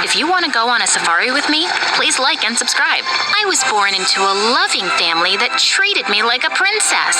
If you want to go on a safari with me, please like and subscribe. I was born into a loving family that treated me like a princess.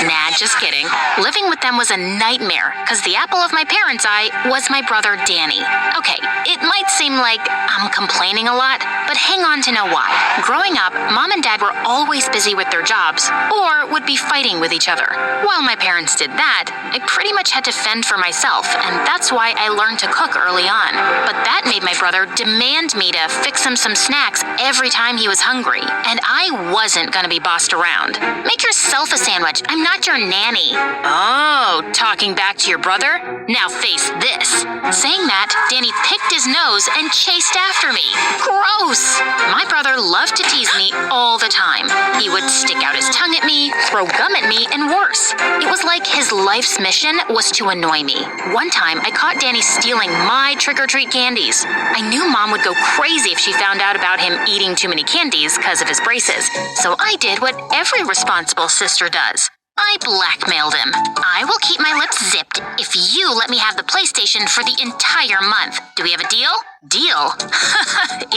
Nah, just kidding. Living with them was a nightmare, because the apple of my parents' eye was my brother Danny. Okay, it might seem like I'm complaining a lot, but hang on to know why. Growing up, Mom and Dad were always busy with their jobs, or would be fighting with each other. While my parents did that, I pretty much had to fend for myself, and that's why I learned to cook early on. But that made my brother demand me to fix him some snacks every time he was hungry, and I wasn't gonna be bossed around. Make yourself a sandwich. I'm not your nanny. Oh, talking back to your brother? Now face this. Saying that, Danny picked his nose and chased after me. Gross! My brother loved to tease me all the time. He would stick out his tongue at me, throw gum at me, and worse. It was like his life's mission was to annoy me. One time, I caught Danny stealing my trick-or-treat candies. I knew Mom would go crazy if she found out about him eating too many candies because of his braces, so I did what every responsible sister does. I blackmailed him. I will keep my lips zipped if you let me have the PlayStation for the entire month. Do we have a deal? Deal?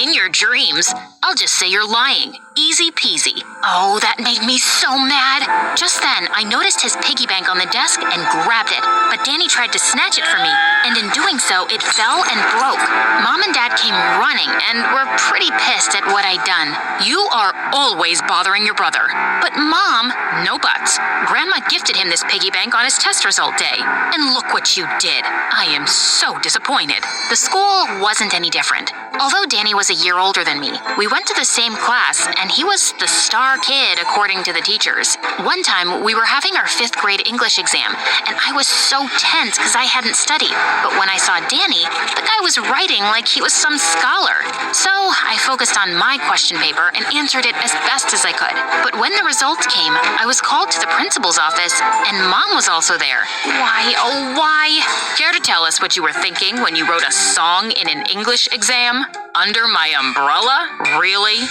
In your dreams. I'll just say you're lying. Easy peasy. Oh, that made me so mad. Just then, I noticed his piggy bank on the desk and grabbed it, but Danny tried to snatch it from me, and in doing so, it fell and broke. Mom and Dad came running and were pretty pissed at what I'd done. You are always bothering your brother. But Mom, no buts. Grandma gifted him this piggy bank on his test result day. And look what you did. I am so disappointed. The school wasn't any different. Although Danny was a year older than me, we went to the same class, and he was the star kid according to the teachers. One time, we were having our 5th grade English exam, and I was so tense because I hadn't studied. But when I saw Danny, the guy was writing like he was some scholar. So I focused on my question paper and answered it as best as I could. But when the results came, I was called to the principal's office, and Mom was also there. Why, oh why? Care to tell us what you were thinking when you wrote a song in an English exam? Under my umbrella? Really?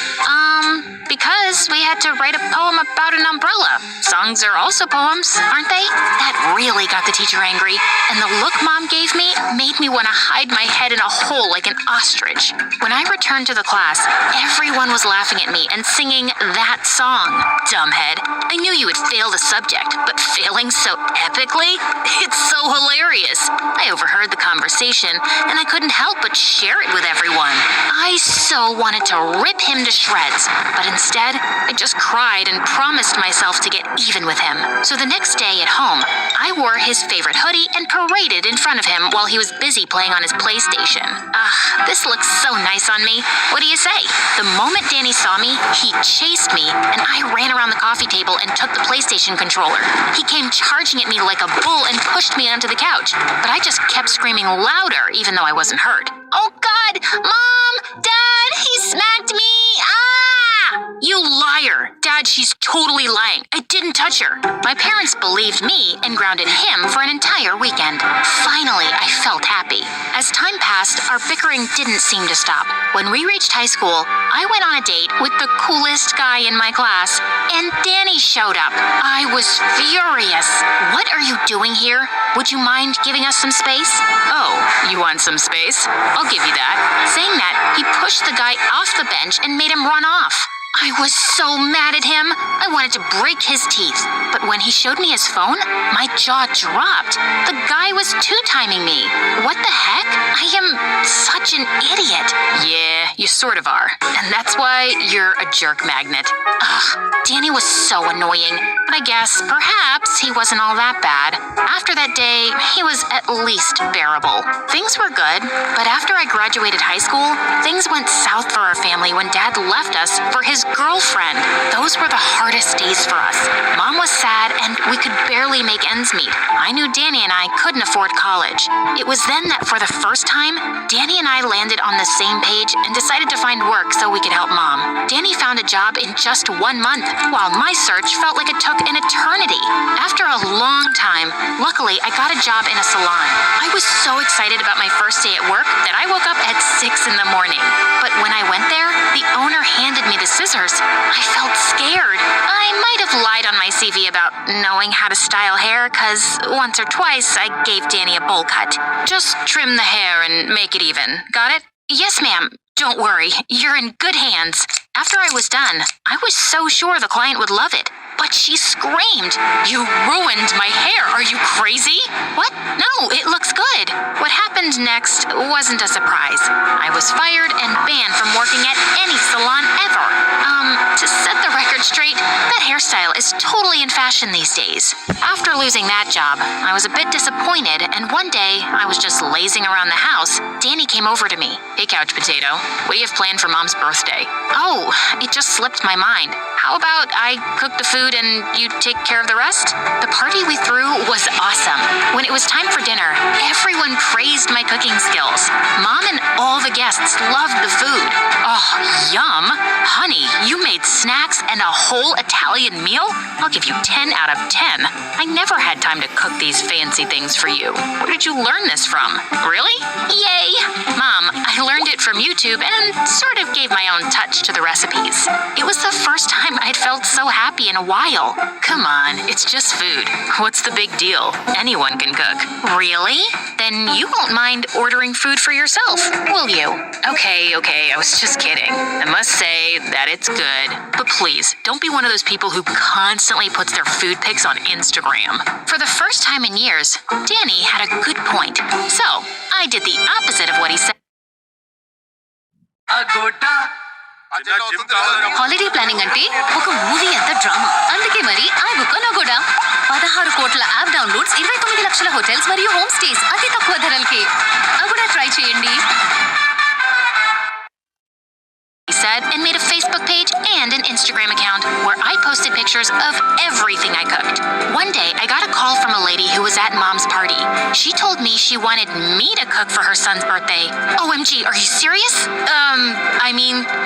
Because we had to write a poem about an umbrella. Songs are also poems, aren't they? That really got the teacher angry, and the look Mom gave me made me want to hide my head in a hole like an ostrich. When I returned to the class, everyone was laughing at me and singing that song. Dumbhead. I knew you would fail the subject, but failing so epically? It's so hilarious. I overheard the conversation, and I couldn't help but share it with everyone. I so wanted to rip him to shreds, but instead, I just cried and promised myself to get even with him. So the next day at home, I wore his favorite hoodie and paraded in front of him while he was busy playing on his PlayStation. This looks so nice on me. What do you say? The moment Danny saw me, he chased me, and I ran around the coffee table and took the PlayStation controller. He came charging at me like a bull and pushed me onto the couch, but I just kept screaming louder even though I wasn't hurt. Oh God! Mom! Dad! He smacked me! Ah! You liar! Dad, she's totally lying. I didn't touch her. My parents believed me and grounded him for an entire weekend. Finally, I felt happy. As time passed, our bickering didn't seem to stop. When we reached high school, I went on a date with the coolest guy in my class, and Danny showed up. I was furious. What are you doing here? Would you mind giving us some space? Oh, you want some space? I'll give you that. Saying that, he pushed the guy off the bench and made him run off. I was so mad at him. I wanted to break his teeth. But when he showed me his phone, my jaw dropped. The guy was two-timing me. What the heck? I am such an idiot. Yeah, you sort of are. And that's why you're a jerk magnet. Ugh, Danny was so annoying. But I guess perhaps he wasn't all that bad. After that day, he was at least bearable. Things were good, but after I graduated high school, things went south for our family when Dad left us for his girlfriend. Those were the hardest days for us. Mom was sad, and we could barely make ends meet. I knew Danny and I couldn't afford college. It was then that for the first time, Danny and I landed on the same page and decided to find work so we could help Mom. Danny found a job in just 1 month, while my search felt like it took an eternity. After a long time, luckily I got a job in a salon. I was so excited about my first day at work that I woke up at 6 in the morning. But when I went there, the owner handed me the scissors. I felt scared. I might have lied on my CV about knowing how to style hair, cause once or twice I gave Danny a bowl cut. Just trim the hair and make it even. Got it? Yes, ma'am. Don't worry. You're in good hands. After I was done, I was so sure the client would love it. But she screamed, "You ruined my hair. Are you crazy?" What? No, it looks good. What happened next wasn't a surprise. I was fired and banned from working at any salon ever. To set the record straight, that hairstyle is totally in fashion these days. After losing that job, I was a bit disappointed, and one day, I was just lazing around the house. Danny came over to me. "Hey, Couch Potato, what do you have planned for Mom's birthday?" "Oh, it just slipped my mind. How about I cook the food and you take care of the rest?" The party we threw was awesome. When it was time for dinner, everyone praised my cooking skills. Mom and all the guests loved the food. Oh, yum. Honey, you made snacks and a whole Italian meal? I'll give you 10 out of 10. I never had time to cook these fancy things for you. Where did you learn this from? Really? Yay! Mom, I learned it from YouTube and sort of gave my own touch to the recipes. It was the first time I'd felt so happy in a while. Come on, it's just food. What's the big deal? Anyone can cook. Really? Then you won't mind ordering food for yourself, will you? Okay, I was just kidding. I must say that it's good. But please, don't be one of those people who constantly puts their food pics on Instagram. For the first time in years, Danny had a good point. So, I did the opposite of what he said. Holiday planning అంటే ఒక movie అంత drama. అందుకే మరి I book నగోడా 16 కోట్ల app downloads, 29 లక్షల hotels మరియు home stays అతి తక్కువ ధరలకే. అగోడా ట్రై చేయండి. He said, and made a Facebook page and an Instagram account where I posted pictures of everything I cooked. One day, I got a call from a lady who was at Mom's party. She told me she wanted me to cook for her son's birthday. OMG, are you serious?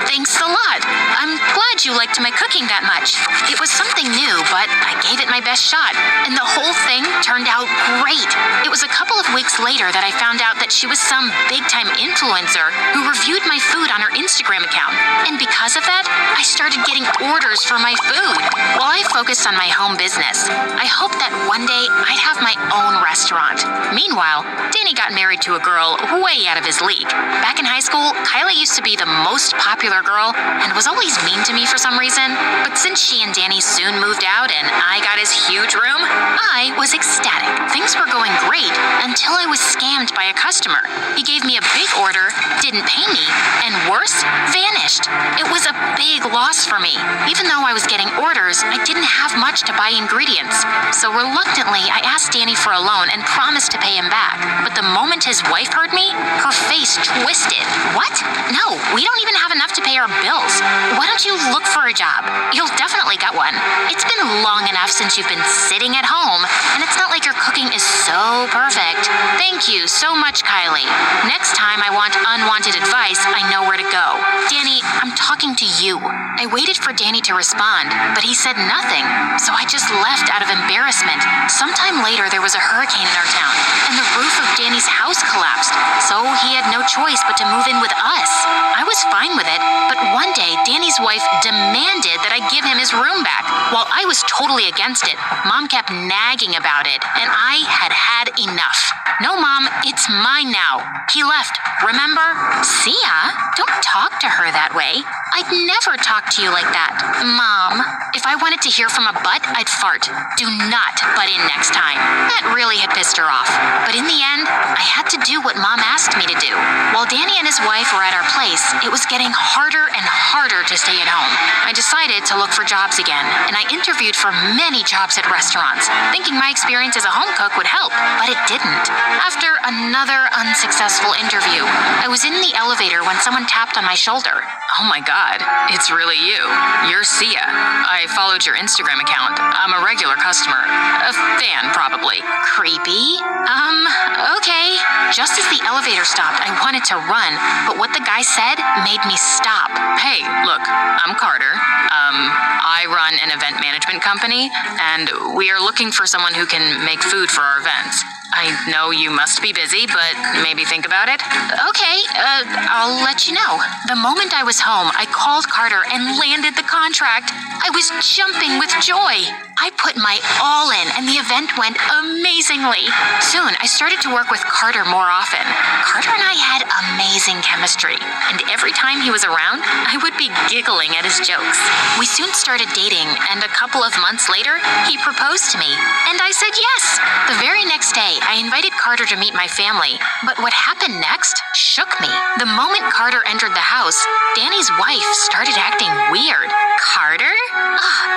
Thanks a lot. I'm glad you liked my cooking that much. It was something new, but I gave it my best shot, and the whole thing turned out great. It was a couple of weeks later that I found out that she was some big-time influencer who reviewed my food on her Instagram account. And because of that, I started getting orders for my food. While I focused on my home business, I hoped that one day I'd have my own restaurant. Meanwhile, Danny got married to a girl way out of his league. Back in high school, Kylie used to be the most popular girl and was always mean to me for some reason. But since she and Danny soon moved out and I got his huge room, I was ecstatic. Things were going great until I was scammed by a customer. He gave me a big order, didn't pay me, and worse, vanished. It was a big loss for me. Even though I was getting orders, I didn't have much to buy ingredients. So reluctantly, I asked Danny for a loan and promised to pay him back. But the moment his wife heard me, her face twisted. What? No, we don't even have enough to pay our bills. Why don't you look for a job? You'll definitely get one. It's been long enough since you've been sitting at home, and it's not like your cooking is so perfect. Thank you so much, Kylie. Next time I want unwanted advice, I know where to go. Danny, I'm talking to you. I waited for Danny to respond, but he said nothing, so I just left out of embarrassment. Sometime later, there was a hurricane in our town, and the roof of Danny's house collapsed, so he had no choice but to move in with us. I was fine with it, but one day, Danny's wife demanded that I give him his room back. While I was totally against it, Mom kept nagging about it, and I had had enough. No, Mom, it's mine now. He left, remember? Sia, don't talk to her that way. I'd never talk to you like that. Mom, if I wanted to hear from a butt, I'd fart. Do not butt in next time. That really had pissed her off. But in the end, I had to do what Mom asked me to do. While Danny and his wife were at our place, it was getting harder and harder to stay at home. I decided to look for jobs again, and I interviewed for many jobs at restaurants, thinking my experience as a home cook would help, but it didn't. After another unsuccessful interview, I was in the elevator when someone tapped on my shoulder. Oh my God, it's really you. You're Sia. I followed your Instagram account. I'm a regular customer. A fan, probably. Creepy? Okay. Just as the elevator stopped, I wanted to run, but what the guy said made me stop. Hey, look, I'm Carter. I run an event management company, and we are looking for someone who can make food for our events. I know you must be busy, but maybe think about it. Okay, I'll let you know. The moment I was home, I called Carter and landed the contract. I was jumping with joy. I put my all in, and the event went amazingly. Soon, I started to work with Carter more often. Carter and I had amazing chemistry, and every time he was around, I would be giggling at his jokes. We soon started dating, and a couple of months later, he proposed to me, and I said yes. The very next day, I invited Carter to meet my family, but what happened next shook me. The moment Carter entered the house, Danny's wife started acting weird. Carter?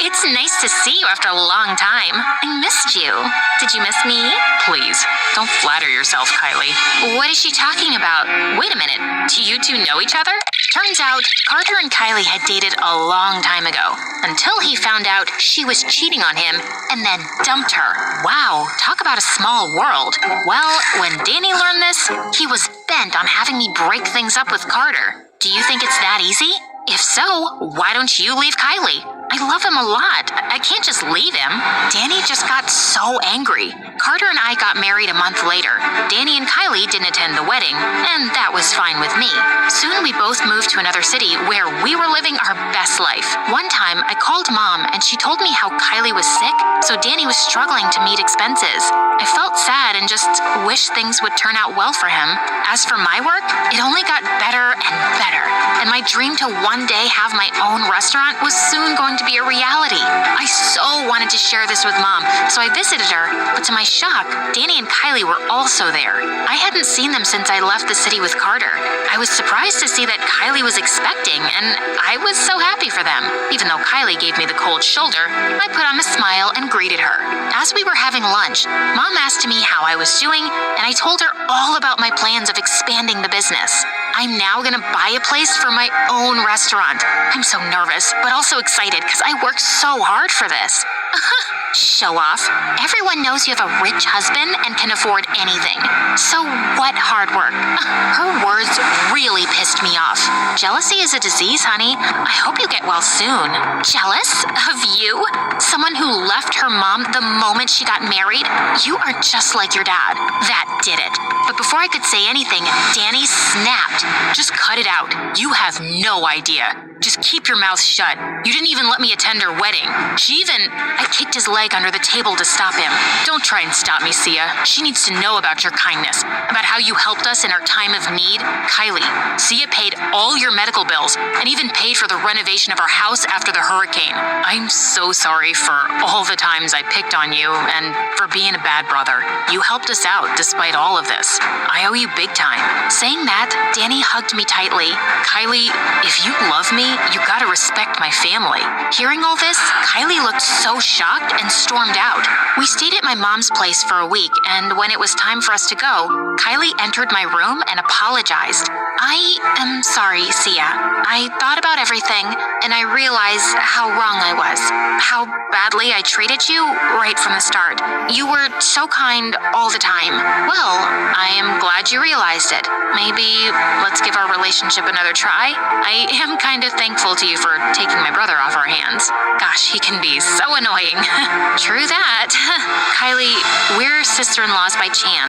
It's nice to see you after a long time. I missed you. Did you miss me? Please, don't flatter yourself, Kylie. What is she talking about? Wait a minute. Do you two know each other? Turns out, Carter and Kylie had dated a long time ago, until he found out she was cheating on him and then dumped her. Wow, talk about a small world. Well, when Danny learned this, he was bent on having me break things up with Carter. Do you think it's that easy? If so, why don't you leave Kylie? I love him a lot. I can't just leave him. Danny just got so angry. Carter and I got married a month later. Danny and Kylie didn't attend the wedding, and that was fine with me. Soon we both moved to another city where we were living our best life. One time, I called Mom, and she told me how Kylie was sick, so Danny was struggling to meet expenses. I felt sad and just wished things would turn out well for him. As for my work, it only got better and better, and my dream to one day have my own restaurant was soon going to be a reality. I so wanted to share this with Mom, so I visited her, but to my shock, Danny and Kylie were also there. I hadn't seen them since I left the city with Carter. I was surprised to see that Kylie was expecting, and I was so happy for them. Even though Kylie gave me the cold shoulder, I put on a smile and greeted her. As we were having lunch, Mom asked me how I was doing, and I told her all about my plans of expanding the business. I'm now gonna buy a place for my own restaurant. I'm so nervous, but also excited because I worked so hard for this. Show off. Everyone knows you have a rich husband and can afford anything. So what hard work? Her words really pissed me off. Jealousy is a disease, honey. I hope you get well soon. Jealous? Of you? Someone who left her mom the moment she got married? You are just like your dad. That did it. But before I could say anything, Danny snapped. Just cut it out. You have no idea. Just keep your mouth shut. You didn't even let me attend her wedding. I kicked his leg under the table to stop him. Don't try and stop me, Sia. She needs to know about your kindness, about how you helped us in our time of need. Kylie, Sia paid all your medical bills and even paid for the renovation of our house after the hurricane. I'm so sorry for all the times I picked on you and for being a bad brother. You helped us out despite all of this. I owe you big time. Saying that, Danny hugged me tightly. Kylie, if you love me, you gotta respect my family. Hearing all this, Kylie looked so shocked and stormed out. We stayed at my mom's place for a week, and when it was time for us to go, Kylie entered my room and apologized. I am sorry, Sia. I thought about everything, and I realized how wrong I was. How badly I treated you right from the start. You were so kind all the time. Well, I am glad you realized it. Maybe let's give our relationship another try. I am kind of thankful to you for taking my brother off our hands. Gosh, he can be so annoying. True that. Kylie, we're sister-in-laws by chance.